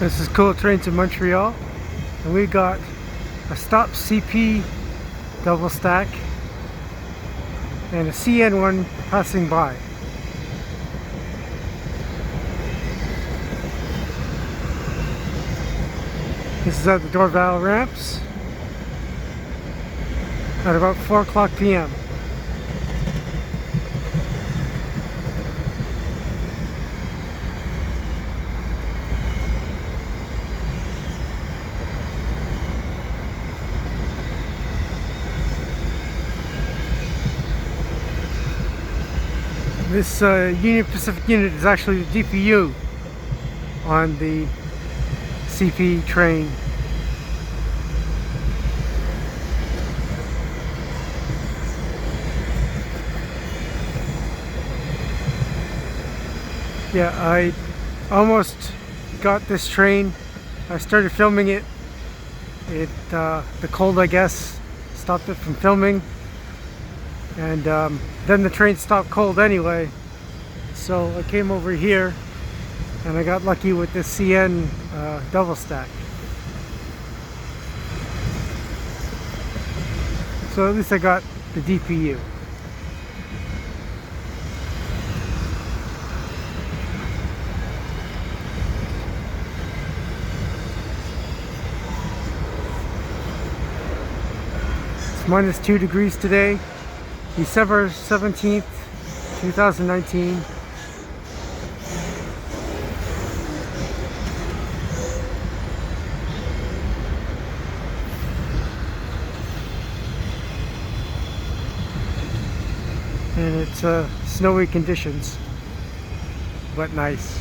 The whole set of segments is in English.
This is Cool Trains in Montreal, and we got a Stop CP double stack and a CN one passing by. This is at the Dorval ramps at about 4 o'clock p.m. This Union Pacific unit is actually the DPU on the CP train. Yeah, I almost got this train. I started filming it. The cold, I guess, stopped it from filming. And then the train stopped cold anyway, so I came over here and I got lucky with this CN double stack. So at least I got the DPU. It's -2 degrees today. December 17th, 2019. And it's snowy conditions, but nice.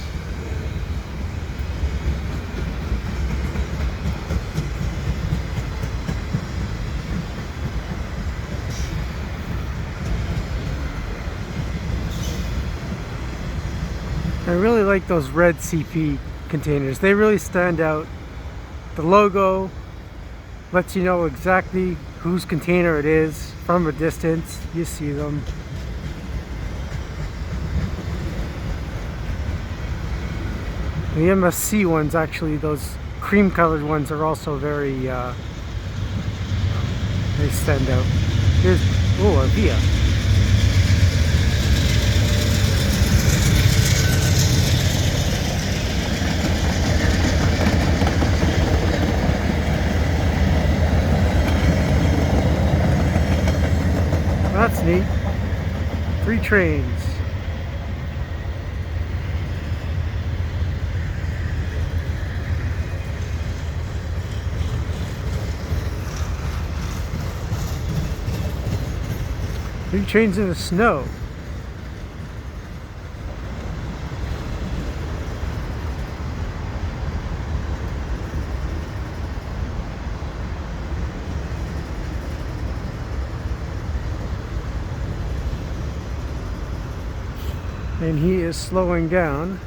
I really like those red CP containers. They really stand out. The logo lets you know exactly whose container it is from a distance. You see them. The MSC ones, actually, those cream colored ones are also very, they stand out. Here's, oh, a Via. That's neat. 3 trains. Three trains in the snow. And he is slowing down.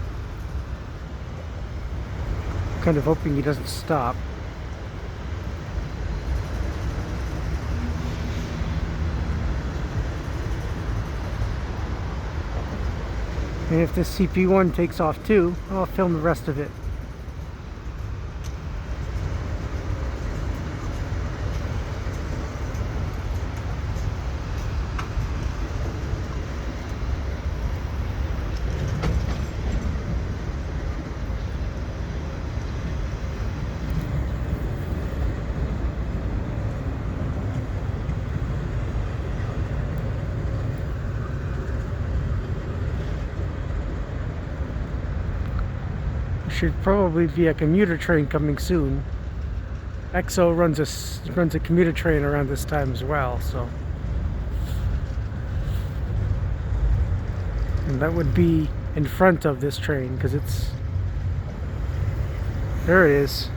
Kind of hoping he doesn't stop. And if this CP1 takes off too, I'll film the rest of it. Should probably be a commuter train coming soon. EXO runs a commuter train around this time as well, so. And that would be in front of this train because it's, there it is.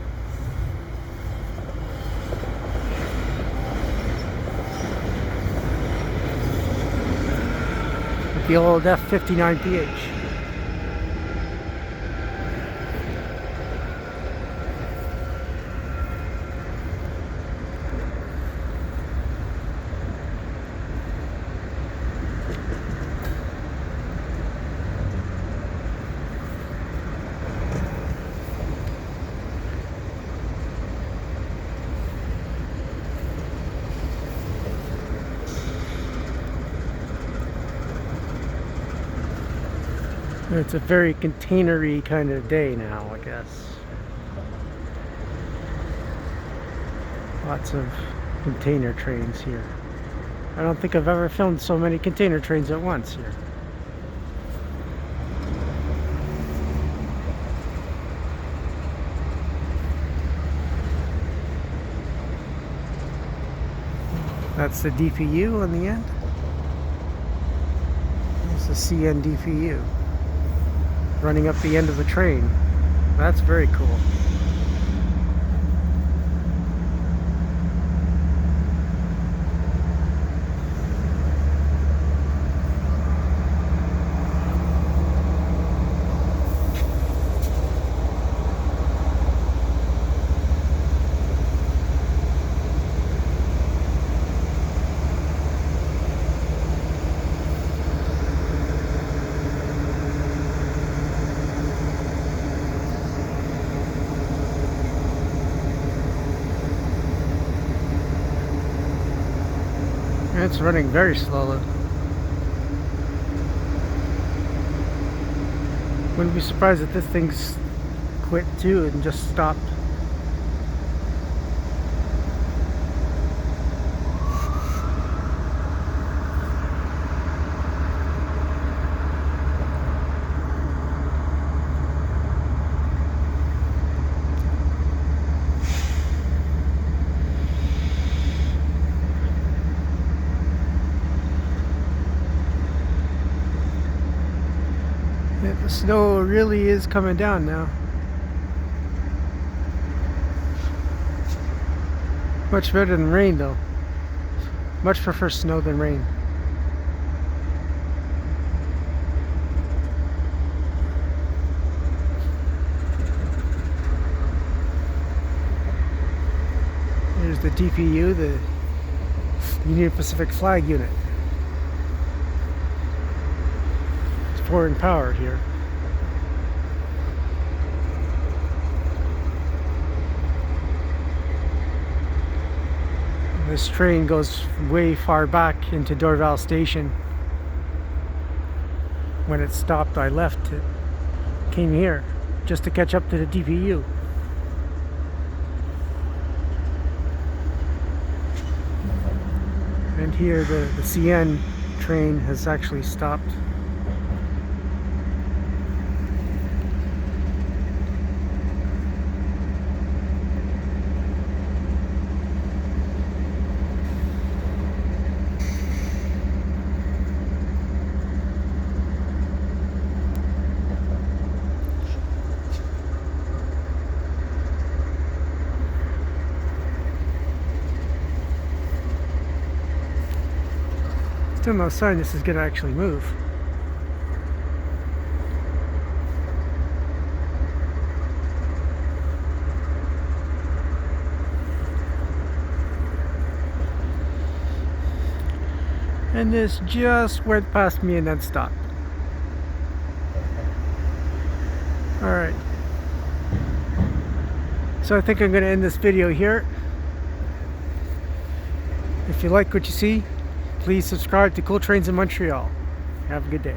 With the old F59PH. It's a very containery kind of day now, I guess. Lots of container trains here. I don't think I've ever filmed so many container trains at once here. That's the DPU on the end. There's the CN DPU running up the end of the train. That's very cool. It's running very slowly. Wouldn't be surprised if this thing's quit too and just stopped. The snow really is coming down now. Much better than rain though. Much prefer snow than rain. Here's the DPU, the Union Pacific Flag Unit. It's foreign power here. This train goes way far back into Dorval Station. When it stopped, I left it. Came here just to catch up to the DPU. And here the CN train has actually stopped. Still no sign this is going to actually move. And this just went past me and then stopped. Alright. So I think I'm going to end this video here. If you like what you see, please subscribe to Cool Trains in Montreal. Have a good day.